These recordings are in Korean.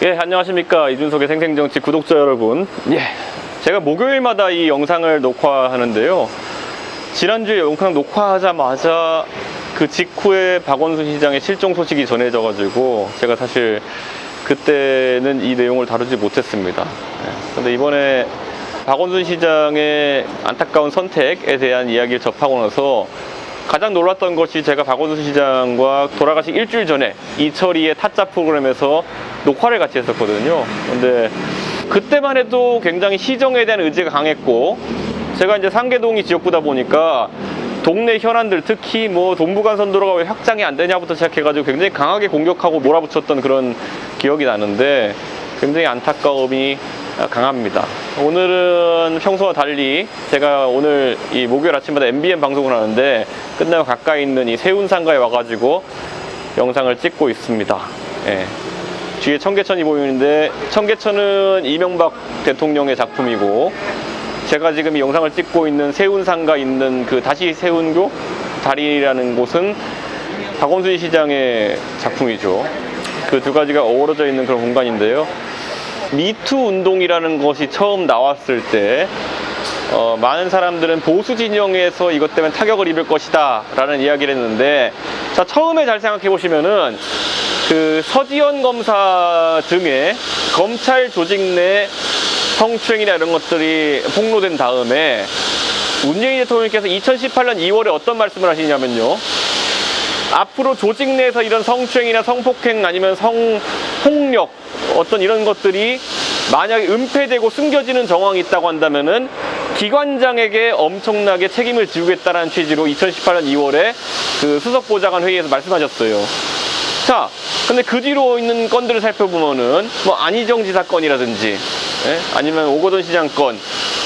예, 안녕하십니까. 이준석의 생생정치 구독자 여러분. 예, 제가 목요일마다 이 영상을 녹화하는데요. 지난주에 영상 녹화하자마자 그 직후에 박원순 시장의 실종 소식이 전해져가지고 제가 사실 그때는 이 내용을 다루지 못했습니다. 그런데 이번에 박원순 시장의 안타까운 선택에 대한 이야기를 접하고 나서 가장 놀랐던 것이 제가 박원순 시장과 돌아가시기 일주일 전에 이철이의 타짜 프로그램에서 녹화를 같이 했었거든요. 근데 그때만 해도 굉장히 시정에 대한 의지가 강했고, 제가 이제 상계동이 지역구다 보니까 동네 현안들, 특히 뭐 동부간선도로가 왜 확장이 안 되냐부터 시작해가지고 굉장히 강하게 공격하고 몰아붙였던 그런 기억이 나는데 굉장히 안타까움이 강합니다. 오늘은 평소와 달리 제가 오늘 이 목요일 아침마다 MBN 방송을 하는데 끝나고 가까이 있는 이 세운상가에 와가지고 영상을 찍고 있습니다. 예. 뒤에 청계천이 보이는데 청계천은 이명박 대통령의 작품이고, 제가 지금 이 영상을 찍고 있는 세운상가 있는 그 다시 세운교 다리라는 곳은 박원순 시장의 작품이죠. 그 두 가지가 어우러져 있는 그런 공간인데요. 미투 운동이라는 것이 처음 나왔을 때 많은 사람들은 보수 진영에서 이것 때문에 타격을 입을 것이다 라는 이야기를 했는데, 자, 처음에 잘 생각해 보시면은 그 서지현 검사 등의 검찰 조직 내 성추행이나 이런 것들이 폭로된 다음에 문재인 대통령께서 2018년 2월에 어떤 말씀을 하시냐면요, 앞으로 조직 내에서 이런 성추행이나 성폭행 아니면 성폭력 어떤 이런 것들이 만약에 은폐되고 숨겨지는 정황이 있다고 한다면은 기관장에게 엄청나게 책임을 지우겠다라는 취지로 2018년 2월에 그 수석보좌관 회의에서 말씀하셨어요. 자, 근데 그 뒤로 있는 건들을 살펴보면은 뭐 안희정 지사 건이라든지, 예? 아니면 오거돈 시장 건,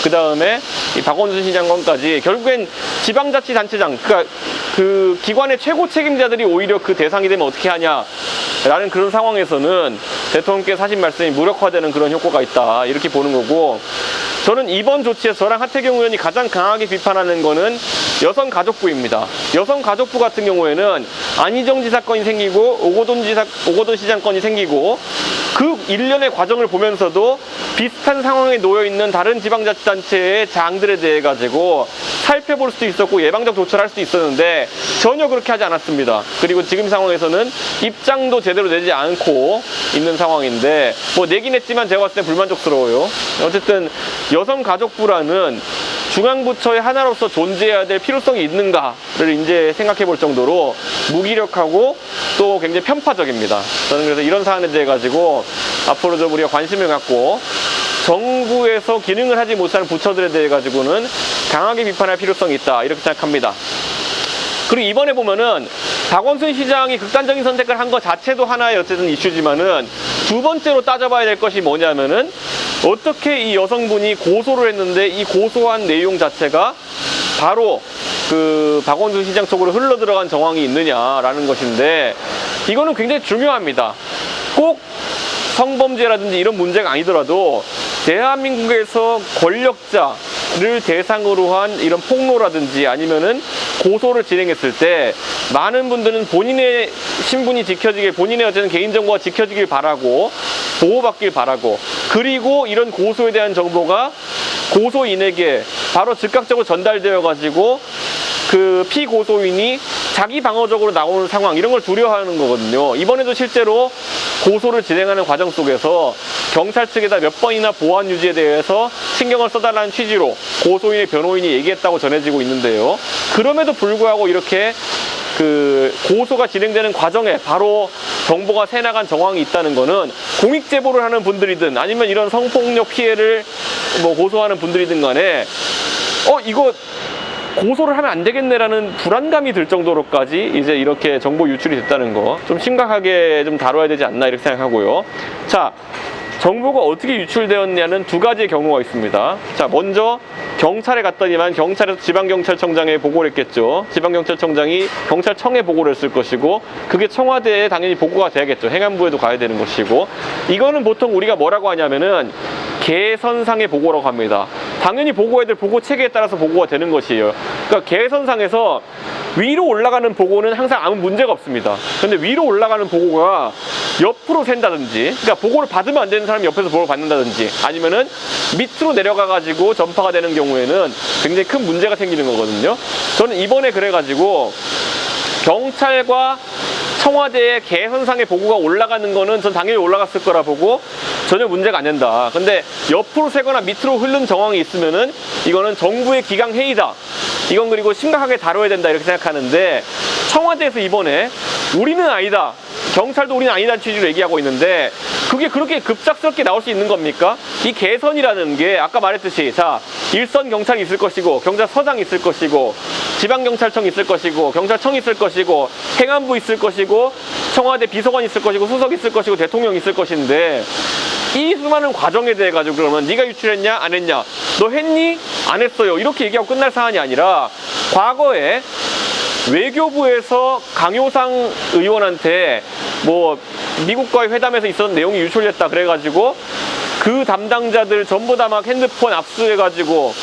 그 다음에 이 박원순 시장 건까지 결국엔 지방자치단체장, 그러니까 그 기관의 최고 책임자들이 오히려 그 대상이 되면 어떻게 하냐라는 그런 상황에서는 대통령께서 하신 말씀이 무력화되는 그런 효과가 있다, 이렇게 보는 거고, 저는 이번 조치에서 저랑 하태경 의원이 가장 강하게 비판하는 거는 여성가족부입니다. 여성가족부 같은 경우에는 안희정 지사 건이 생기고 오거돈 시장 건이 생기고, 그 일련의 과정을 보면서도 비슷한 상황에 놓여있는 다른 지방자치단체의 장들에 대해 가지고 살펴볼 수도 있었고 예방적 조처를 할 수도 있었는데 전혀 그렇게 하지 않았습니다. 그리고 지금 상황에서는 입장도 제대로 내지 않고 있는 상황인데, 뭐 내긴 했지만 제가 봤을 때 불만족스러워요. 어쨌든 여성가족부라는 중앙부처의 하나로서 존재해야 될 필요성이 있는가를 이제 생각해 볼 정도로 무기력하고 또 굉장히 편파적입니다. 저는 그래서 이런 사안에 대해 가지고 앞으로 좀 우리가 관심을 갖고 정부에서 기능을 하지 못하는 부처들에 대해 가지고는 강하게 비판할 필요성이 있다, 이렇게 생각합니다. 그리고 이번에 보면은 박원순 시장이 극단적인 선택을 한 것 자체도 하나의 어쨌든 이슈지만은 두 번째로 따져봐야 될 것이 뭐냐면은 어떻게 이 여성분이 고소를 했는데 이 고소한 내용 자체가 바로 그 박원순 시장 쪽으로 흘러 들어간 정황이 있느냐라는 것인데, 이거는 굉장히 중요합니다. 꼭 성범죄라든지 이런 문제가 아니더라도 대한민국에서 권력자를 대상으로 한 이런 폭로라든지 아니면은 고소를 진행했을 때 많은 분들은 본인의 신분이 지켜지길, 본인의 어쨌든 개인정보가 지켜지길 바라고 보호받길 바라고, 그리고 이런 고소에 대한 정보가 고소인에게 바로 즉각적으로 전달되어 가지고 그 피고소인이 자기 방어적으로 나오는 상황, 이런 걸 두려워하는 거거든요. 이번에도 실제로 고소를 진행하는 과정 속에서 경찰 측에다 몇 번이나 보안 유지에 대해서 신경을 써달라는 취지로 고소인의 변호인이 얘기했다고 전해지고 있는데요. 그럼에도 불구하고 이렇게 그 고소가 진행되는 과정에 바로 정보가 새나간 정황이 있다는 거는 공익제보를 하는 분들이든 아니면 이런 성폭력 피해를 뭐 고소하는 분들이든 간에 이거 고소를 하면 안 되겠네라는 불안감이 들 정도로까지 이제 이렇게 정보 유출이 됐다는 거 좀 심각하게 좀 다뤄야 되지 않나, 이렇게 생각하고요. 자, 정보가 어떻게 유출되었냐는 두 가지의 경우가 있습니다. 자, 먼저 경찰에 갔더니만 경찰에서 지방경찰청장에 보고를 했겠죠. 지방경찰청장이 경찰청에 보고를 했을 것이고, 그게 청와대에 당연히 보고가 돼야겠죠. 행안부에도 가야 되는 것이고, 이거는 보통 우리가 뭐라고 하냐면은 개선상의 보고라고 합니다. 당연히 보고해야 될 보고 체계에 따라서 보고가 되는 것이에요. 그러니까 개선상에서 위로 올라가는 보고는 항상 아무 문제가 없습니다. 근데 위로 올라가는 보고가 옆으로 샌다든지, 그러니까 보고를 받으면 안 되는 사람이 옆에서 보고를 받는다든지, 아니면은 밑으로 내려가가지고 전파가 되는 경우에는 굉장히 큰 문제가 생기는 거거든요. 저는 이번에 그래가지고 경찰과 청와대의 개선상의 보고가 올라가는 거는 전 당연히 올라갔을 거라 보고 전혀 문제가 안 된다. 근데 옆으로 새거나 밑으로 흐르는 정황이 있으면은 이거는 정부의 기강 회의다. 이건 그리고 심각하게 다뤄야 된다 이렇게 생각하는데, 청와대에서 이번에 우리는 아니다, 경찰도 우리는 아니다는 취지로 얘기하고 있는데 그게 그렇게 급작스럽게 나올 수 있는 겁니까? 이 개선이라는 게 아까 말했듯이, 자, 일선 경찰이 있을 것이고 경찰서장이 있을 것이고 지방경찰청이 있을 것이고 경찰청이 있을 것이고 행안부 있을 것이고 청와대 비서관이 있을 것이고 수석이 있을 것이고 대통령이 있을 것인데, 이 수많은 과정에 대해 가지고 그러면 네가 유출했냐 안 했냐, 너 했니 안 했어요, 이렇게 얘기하고 끝날 사안이 아니라, 과거에 외교부에서 강효상 의원한테 뭐 미국과의 회담에서 있었던 내용이 유출됐다 그래가지고 그 담당자들 전부 다 막 핸드폰 압수해가지고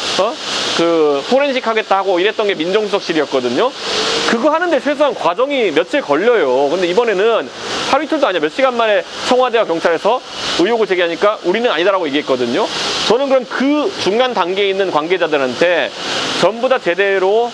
그 포렌식 하겠다 하고 이랬던 게 민정수석실이었거든요. 그거 하는데 최소한 과정이 며칠 걸려요. 근데 이번에는 하루 이틀도 아니야, 몇 시간 만에 청와대와 경찰에서 의혹을 제기하니까 우리는 아니다라고 얘기했거든요. 저는 그럼 그 중간 단계에 있는 관계자들한테 전부 다 제대로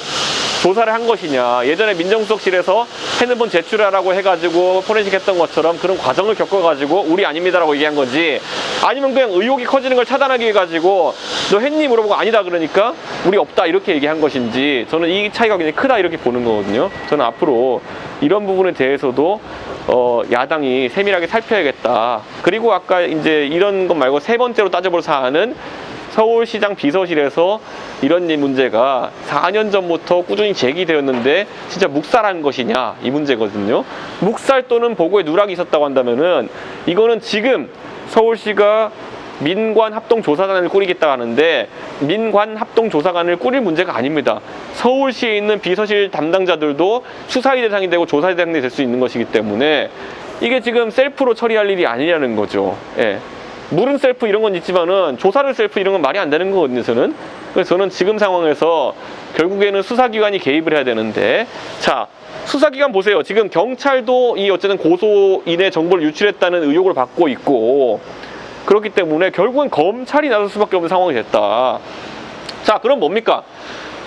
조사를 한 것이냐, 예전에 민정수석실에서 핸드폰 제출하라고 해가지고 포렌식 했던 것처럼 그런 과정을 겪어가지고 우리 아닙니다라고 얘기한 건지, 아니면 그냥 의혹이 커지는 걸 차단하기 위해 가지고 너 했니 물어보고 아니다 그러니까 우리 없다 이렇게 얘기한 것인지, 저는 이 차이가 굉장히 크다 이렇게 보는 거거든요. 저는 앞으로 이런 부분에 대해서도 야당이 세밀하게 살펴야겠다. 그리고 아까 이제 이런 것 말고 세 번째로 따져볼 사안은 서울시장 비서실에서 이런 문제가 4년 전부터 꾸준히 제기되었는데 진짜 묵살한 것이냐, 이 문제거든요. 묵살 또는 보고에 누락이 있었다고 한다면은 이거는 지금 서울시가 민관합동조사관을 꾸리겠다 하는데 민관합동조사관을 꾸릴 문제가 아닙니다. 서울시에 있는 비서실 담당자들도 수사의 대상이 되고 조사의 대상이 될 수 있는 것이기 때문에 이게 지금 셀프로 처리할 일이 아니냐는 거죠. 예. 물은 셀프 이런 건 있지만은 조사를 셀프 이런 건 말이 안 되는 거거든요, 저는. 그래서 저는 지금 상황에서 결국에는 수사기관이 개입을 해야 되는데, 자, 수사기관 보세요. 지금 경찰도 이 어쨌든 고소인의 정보를 유출했다는 의혹을 받고 있고, 그렇기 때문에 결국은 검찰이 나설 수밖에 없는 상황이 됐다. 자, 그럼 뭡니까?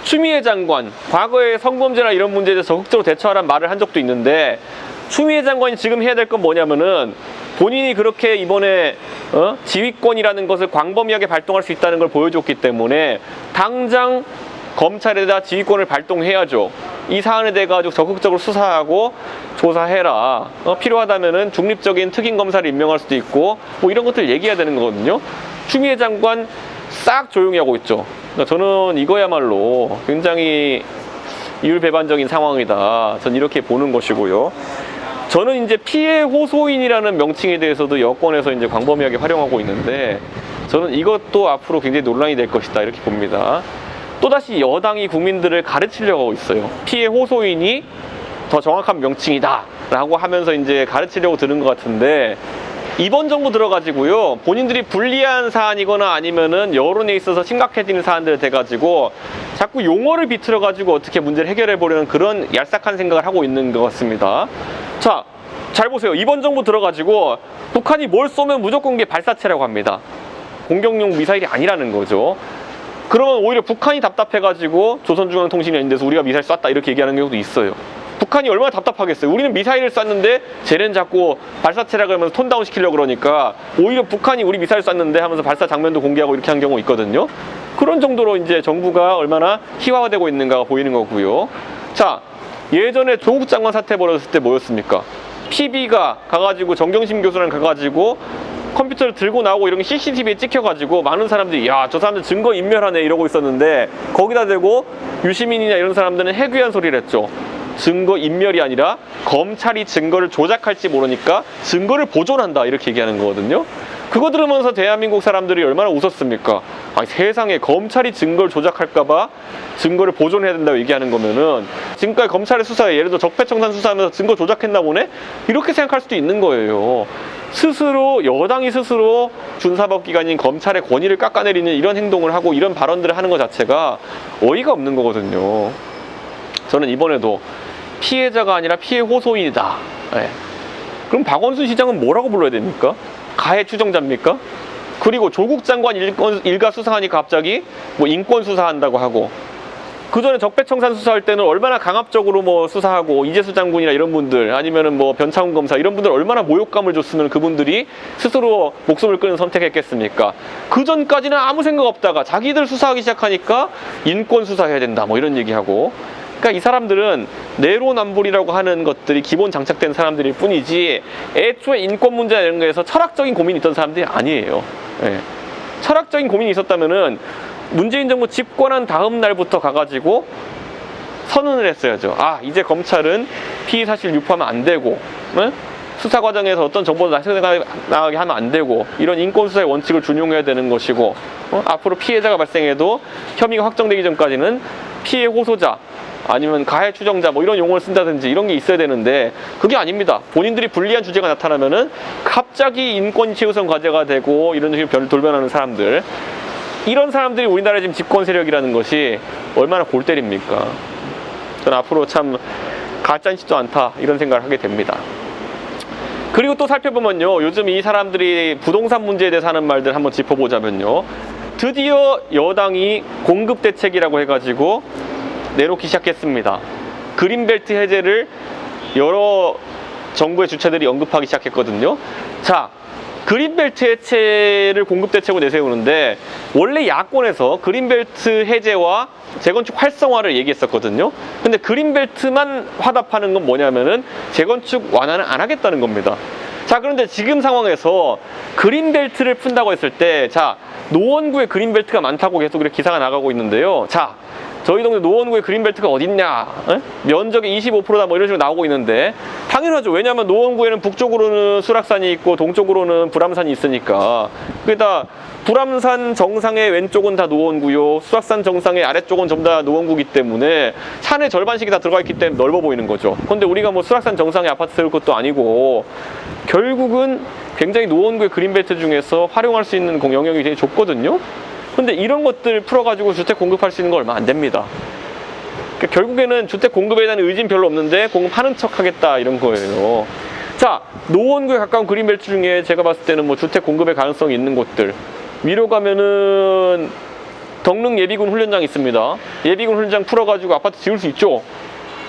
추미애 장관, 과거에 성범죄나 이런 문제에 대해서 적극적으로 대처하라는 말을 한 적도 있는데, 추미애 장관이 지금 해야 될 건 뭐냐면은 본인이 그렇게 이번에 지휘권이라는 것을 광범위하게 발동할 수 있다는 걸 보여줬기 때문에 당장 검찰에다 지휘권을 발동해야죠. 이 사안에 대해 가지고 적극적으로 수사하고 조사해라. 필요하다면은 중립적인 특임 검사를 임명할 수도 있고 뭐 이런 것들 얘기해야 되는 거거든요. 추미애 장관 싹 조용히 하고 있죠. 그러니까 저는 이거야말로 굉장히 이율배반적인 상황이다. 전 이렇게 보는 것이고요. 저는 이제 피해 호소인이라는 명칭에 대해서도 여권에서 이제 광범위하게 활용하고 있는데, 저는 이것도 앞으로 굉장히 논란이 될 것이다 이렇게 봅니다. 또다시 여당이 국민들을 가르치려고 하고 있어요. 피해 호소인이 더 정확한 명칭이다 라고 하면서 이제 가르치려고 드는 것 같은데, 이번 정부 들어가지고요, 본인들이 불리한 사안이거나 아니면은 여론에 있어서 심각해지는 사안들을 대가지고 자꾸 용어를 비틀어가지고 어떻게 문제를 해결해 보려는 그런 얄싹한 생각을 하고 있는 것 같습니다. 자, 잘 보세요. 이번 정부 들어가지고 북한이 뭘 쏘면 무조건 그게 발사체라고 합니다. 공격용 미사일이 아니라는 거죠. 그러면 오히려 북한이 답답해가지고 조선중앙통신이 있는 데서 우리가 미사일 쐈다 이렇게 얘기하는 경우도 있어요. 북한이 얼마나 답답하겠어요. 우리는 미사일을 쐈는데 쟤는 자꾸 발사체라 그러면서 톤다운 시키려고 그러니까 오히려 북한이 우리 미사일 쐈는데 하면서 발사 장면도 공개하고 이렇게 한 경우 있거든요. 그런 정도로 이제 정부가 얼마나 희화화되고 있는가가 보이는 거고요. 자, 예전에 조국 장관 사태 벌어졌을 때 뭐였습니까? PB가 가가지고 정경심 교수랑 가가지고 컴퓨터를 들고 나오고 이런 게 CCTV에 찍혀가지고 많은 사람들이 야, 저 사람들 증거 인멸하네 이러고 있었는데, 거기다 대고 유시민이나 이런 사람들은 해괴한 소리를 했죠. 증거 인멸이 아니라 검찰이 증거를 조작할지 모르니까 증거를 보존한다 이렇게 얘기하는 거거든요. 그거 들으면서 대한민국 사람들이 얼마나 웃었습니까? 아니, 세상에 검찰이 증거를 조작할까봐 증거를 보존해야 된다고 얘기하는 거면은 지금까지 검찰의 수사에 예를 들어 적폐청산 수사하면서 증거 조작했나 보네? 이렇게 생각할 수도 있는 거예요. 스스로 여당이 스스로 준사법기관인 검찰의 권위를 깎아내리는 이런 행동을 하고 이런 발언들을 하는 것 자체가 어이가 없는 거거든요. 저는 이번에도 피해자가 아니라 피해 호소인이다. 예. 그럼 박원순 시장은 뭐라고 불러야 됩니까? 가해 추정자입니까? 그리고 조국 장관 일가 수사하니까 갑자기 뭐 인권 수사한다고 하고, 그 전에 적폐청산 수사할 때는 얼마나 강압적으로 뭐 수사하고, 이재수 장군이나 이런 분들, 아니면은 뭐 변창훈 검사 이런 분들 얼마나 모욕감을 줬으면 그분들이 스스로 목숨을 끊는 선택했겠습니까? 그 전까지는 아무 생각 없다가 자기들 수사하기 시작하니까 인권 수사해야 된다 뭐 이런 얘기하고. 그러니까 이 사람들은 내로남불이라고 하는 것들이 기본 장착된 사람들일 뿐이지, 애초에 인권 문제나 이런 거에서 철학적인 고민이 있던 사람들이 아니에요. 예. 철학적인 고민이 있었다면은 문재인 정부 집권한 다음 날부터 가가지고 선언을 했어야죠. 아, 이제 검찰은 피의 사실 유포하면 안 되고, 예? 수사 과정에서 어떤 정보도 나가게 하면 안 되고, 이런 인권 수사의 원칙을 준용해야 되는 것이고, 앞으로 피해자가 발생해도 혐의가 확정되기 전까지는 피해 호소자 아니면 가해 추정자 뭐 이런 용어를 쓴다든지 이런 게 있어야 되는데, 그게 아닙니다. 본인들이 불리한 주제가 나타나면은 갑자기 인권 최우선 과제가 되고 이런 식으로 돌변하는 사람들, 이런 사람들이 우리나라의 지금 집권 세력이라는 것이 얼마나 골 때립니까? 저는 앞으로 참 가짜있지도 않다 이런 생각을 하게 됩니다. 그리고 또 살펴보면요, 요즘 이 사람들이 부동산 문제에 대해서 하는 말들 한번 짚어보자면요, 드디어 여당이 공급 대책이라고 해가지고 내놓기 시작했습니다. 그린벨트 해제를 여러 정부의 주체들이 언급하기 시작했거든요. 자, 그린벨트 해체를 공급 대책으로 내세우는데, 원래 야권에서 그린벨트 해제와 재건축 활성화를 얘기했었거든요. 근데 그린벨트만 화답하는 건 뭐냐면은 재건축 완화는 안 하겠다는 겁니다. 자, 그런데 지금 상황에서 그린벨트를 푼다고 했을 때, 자, 노원구에 그린벨트가 많다고 계속 이렇게 기사가 나가고 있는데요. 자, 저희 동네 노원구에 그린벨트가 어딨냐, 면적의 25%다 뭐 이런 식으로 나오고 있는데, 당연하죠. 왜냐하면 노원구에는 북쪽으로는 수락산이 있고 동쪽으로는 불암산이 있으니까. 그러다 불암산 정상의 왼쪽은 다 노원구요, 수락산 정상의 아래쪽은 전부 다 노원구이기 때문에 산의 절반씩이 다 들어가 있기 때문에 넓어 보이는 거죠. 근데 우리가 뭐 수락산 정상에 아파트 세울 것도 아니고, 결국은 굉장히 노원구의 그린벨트 중에서 활용할 수 있는 영역이 굉장히 좁거든요. 근데 이런 것들 풀어가지고 주택 공급할 수 있는 거 얼마 안 됩니다. 그러니까 결국에는 주택 공급에 대한 의지는 별로 없는데 공급하는 척 하겠다 이런 거예요. 자, 노원구에 가까운 그린벨트 중에 제가 봤을 때는 뭐 주택 공급의 가능성이 있는 곳들, 위로 가면은 덕릉 예비군 훈련장 있습니다. 예비군 훈련장 풀어가지고 아파트 지을 수 있죠.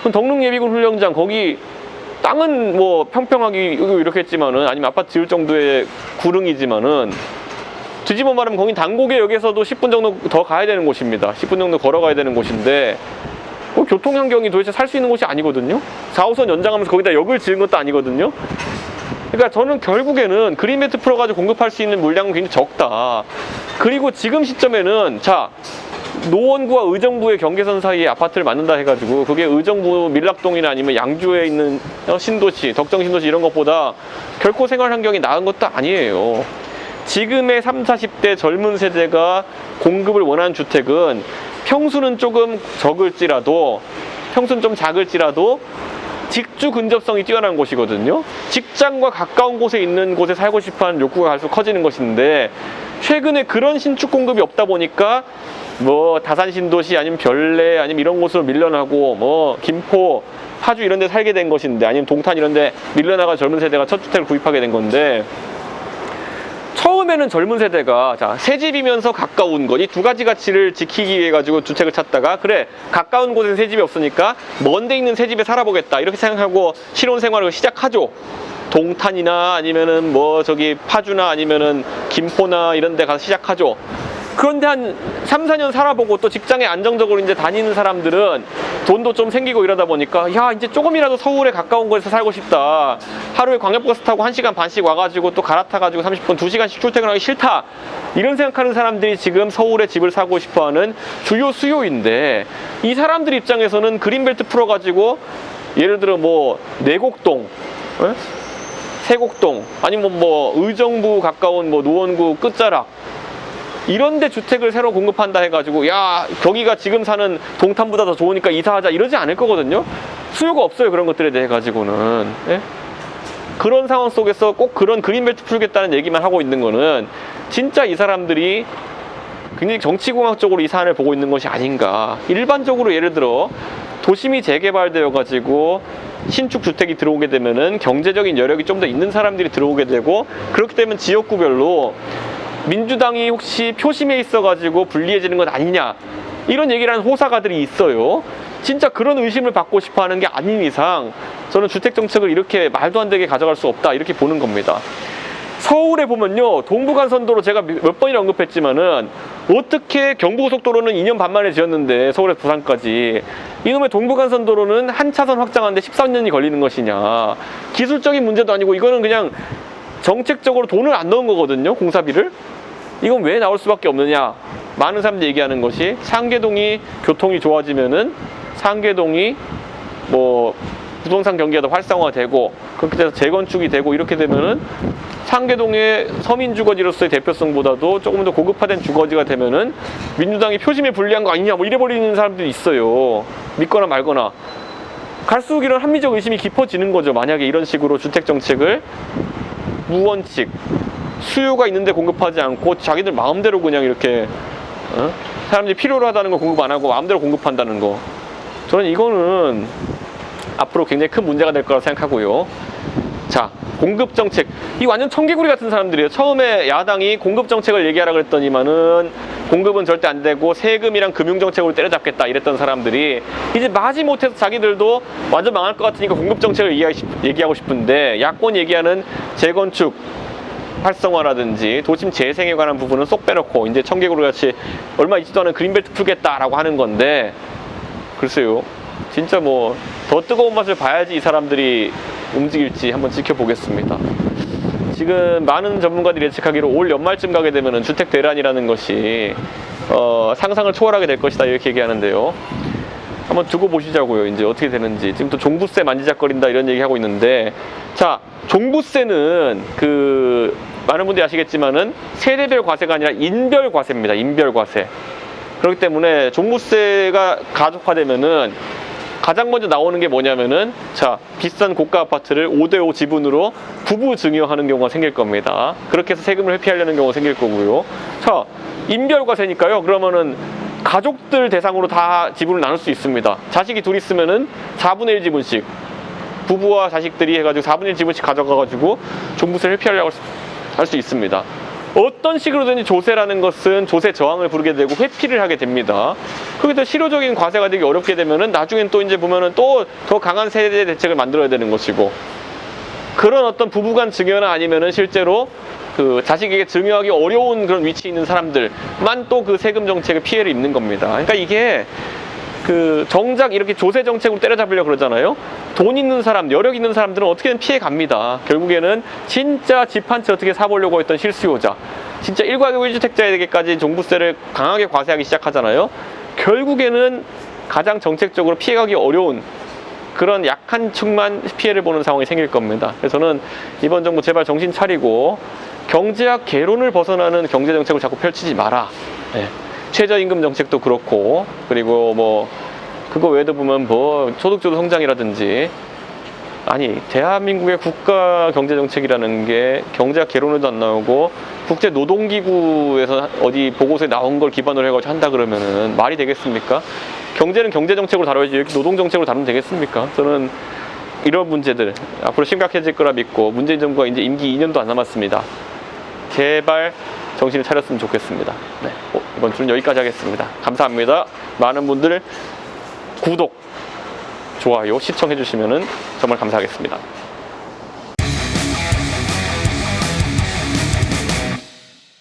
그럼 덕릉 예비군 훈련장, 거기 땅은 뭐 평평하게 이렇게 했지만은, 아니면 아파트 지을 정도의 구릉이지만은, 뒤집어 말하면 거긴 단고개역에서도 10분 정도 더 가야 되는 곳입니다. 10분 정도 걸어가야 되는 곳인데, 교통 환경이 도대체 살 수 있는 곳이 아니거든요. 4호선 연장하면서 거기다 역을 지은 것도 아니거든요. 그러니까 저는 결국에는 그린벨트 풀어가지고 공급할 수 있는 물량은 굉장히 적다. 그리고 지금 시점에는, 자, 노원구와 의정부의 경계선 사이에 아파트를 만든다 해가지고, 그게 의정부 밀락동이나 아니면 양주에 있는 신도시, 덕정 신도시 이런 것보다 결코 생활 환경이 나은 것도 아니에요. 지금의 30, 40대 젊은 세대가 공급을 원하는 주택은 평수는 조금 적을지라도, 평수는 좀 작을지라도 직주 근접성이 뛰어난 곳이거든요. 직장과 가까운 곳에 있는 곳에 살고 싶어하는 욕구가 갈수록 커지는 것인데, 최근에 그런 신축 공급이 없다 보니까 뭐 다산 신도시 아니면 별내 아니면 이런 곳으로 밀려나고, 뭐 김포, 파주 이런 데 살게 된 것인데, 아니면 동탄 이런 데 밀려나가 젊은 세대가 첫 주택을 구입하게 된 건데, 처음에는 젊은 세대가, 자, 새 집이면서 가까운 것, 이 두 가지 가치를 지키기 위해 가지고 주택을 찾다가, 그래, 가까운 곳에 새 집이 없으니까 먼 데 있는 새 집에 살아보겠다 이렇게 생각하고 신혼생활을 시작하죠. 동탄이나 아니면은 뭐 저기 파주나 아니면은 김포나 이런 데 가서 시작하죠. 그런데 한 3, 4년 살아보고 또 직장에 안정적으로 이제 다니는 사람들은 돈도 좀 생기고 이러다 보니까, 야, 이제 조금이라도 서울에 가까운 곳에서 살고 싶다. 하루에 광역버스 타고 1시간 반씩 와가지고 또 갈아타가지고 30분, 2시간씩 출퇴근하기 싫다. 이런 생각하는 사람들이 지금 서울에 집을 사고 싶어하는 주요 수요인데, 이 사람들 입장에서는 그린벨트 풀어가지고 예를 들어 뭐 내곡동, 세곡동, 아니면 뭐 의정부 가까운 뭐 노원구 끝자락, 이런데 주택을 새로 공급한다 해가지고, 야, 거기가 지금 사는 동탄보다 더 좋으니까 이사하자 이러지 않을 거거든요. 수요가 없어요, 그런 것들에 대해 가지고는. 예? 그런 상황 속에서 꼭 그런 그린벨트 풀겠다는 얘기만 하고 있는 거는 진짜 이 사람들이 굉장히 정치공학적으로 이 사안을 보고 있는 것이 아닌가. 일반적으로 예를 들어 도심이 재개발되어 가지고 신축 주택이 들어오게 되면은 경제적인 여력이 좀 더 있는 사람들이 들어오게 되고, 그렇기 때문에 지역구별로 민주당이 혹시 표심에 있어 가지고 불리해지는 것 아니냐, 이런 얘기를 하는 호사가들이 있어요. 진짜 그런 의심을 받고 싶어 하는 게 아닌 이상 저는 주택정책을 이렇게 말도 안 되게 가져갈 수 없다, 이렇게 보는 겁니다. 서울에 보면요, 동부간선도로 제가 몇 번이나 언급했지만은 어떻게 경부고속도로는 2년 반 만에 지었는데 서울에서 부산까지 이놈의 동부간선도로는 한 차선 확장하는데 13년이 걸리는 것이냐. 기술적인 문제도 아니고 이거는 그냥 정책적으로 돈을 안 넣은 거거든요, 공사비를. 이건 왜 나올 수밖에 없느냐. 많은 사람들이 얘기하는 것이 상계동이 교통이 좋아지면은 상계동이 뭐 부동산 경기가 더 활성화되고 그렇게 돼서 재건축이 되고 이렇게 되면은 상계동의 서민 주거지로서의 대표성보다도 조금 더 고급화된 주거지가 되면은 민주당이 표심에 불리한 거 아니냐, 뭐 이래버리는 사람들이 있어요. 믿거나 말거나. 갈수록 이런 합리적 의심이 깊어지는 거죠. 만약에 이런 식으로 주택정책을 무원칙, 수요가 있는데 공급하지 않고 자기들 마음대로 그냥 이렇게 사람들이 필요로 하다는 거 공급 안 하고 마음대로 공급한다는 거, 저는 이거는 앞으로 굉장히 큰 문제가 될 거라고 생각하고요. 자, 공급정책. 이 완전 청개구리 같은 사람들이에요. 처음에 야당이 공급정책을 얘기하라 그랬더니만은 공급은 절대 안 되고 세금이랑 금융정책으로 때려잡겠다 이랬던 사람들이 이제 마지못해서 자기들도 완전 망할 것 같으니까 공급정책을 얘기하고 싶은데, 야권 얘기하는 재건축 활성화라든지 도심 재생에 관한 부분은 쏙 빼놓고 이제 청개구리 같이 얼마 있지도 않은 그린벨트 풀겠다라고 하는 건데, 글쎄요, 진짜 뭐 더 뜨거운 맛을 봐야지 이 사람들이 움직일지 한번 지켜보겠습니다. 지금 많은 전문가들이 예측하기로 올 연말쯤 가게 되면은 주택 대란이라는 것이 상상을 초월하게 될 것이다, 이렇게 얘기하는데요. 한번 두고 보시자고요. 이제 어떻게 되는지. 지금 또 종부세 만지작거린다 이런 얘기하고 있는데, 자, 종부세는 많은 분들이 아시겠지만은 세대별 과세가 아니라 인별 과세입니다. 인별 과세. 그렇기 때문에 종부세가 가속화되면은 가장 먼저 나오는 게 뭐냐면은, 자, 비싼 고가 아파트를 5대5 지분으로 부부 증여하는 경우가 생길 겁니다. 그렇게 해서 세금을 회피하려는 경우가 생길 거고요. 자, 인별과세니까요. 그러면은 가족들 대상으로 다 지분을 나눌 수 있습니다. 자식이 둘 있으면은 4분의 1 지분씩, 부부와 자식들이 해가지고 4분의 1 지분씩 가져가가지고 종부세를 회피하려고 할 수 있습니다. 어떤 식으로든지 조세라는 것은 조세 저항을 부르게 되고 회피를 하게 됩니다. 그게 더 실효적인 과세가 되기 어렵게 되면은 나중엔 또 이제 보면은 또 더 강한 세대 대책을 만들어야 되는 것이고, 그런 어떤 부부간 증여나 아니면은 실제로 자식에게 증여하기 어려운 그런 위치에 있는 사람들만 또 그 세금 정책의 피해를 입는 겁니다. 그러니까 이게 정작 이렇게 조세 정책으로 때려잡으려고 그러잖아요. 돈 있는 사람, 여력 있는 사람들은 어떻게든 피해 갑니다. 결국에는 진짜 집 한 채 어떻게 사보려고 했던 실수요자, 진짜 1가구 1주택자에게까지 종부세를 강하게 과세하기 시작하잖아요. 결국에는 가장 정책적으로 피해가기 어려운 그런 약한 층만 피해를 보는 상황이 생길 겁니다. 그래서 저는 이번 정부 제발 정신 차리고 경제학 개론을 벗어나는 경제정책을 자꾸 펼치지 마라. 네. 최저임금 정책도 그렇고, 그리고 뭐 그거 외에도 보면 뭐 소득주도 성장이라든지, 아니 대한민국의 국가 경제정책이라는 게 경제학 개론에도 안 나오고 국제노동기구에서 어디 보고서에 나온 걸 기반으로 해가지고 한다 그러면은 말이 되겠습니까? 경제는 경제정책으로 다뤄야지 이렇게 노동정책으로 다루면 되겠습니까? 저는 이런 문제들 앞으로 심각해질 거라 믿고, 문재인 정부가 이제 임기 2년도 안 남았습니다. 제발 정신을 차렸으면 좋겠습니다. 네, 이번 주는 여기까지 하겠습니다. 감사합니다. 많은 분들 구독, 좋아요, 시청해 주시면 정말 감사하겠습니다.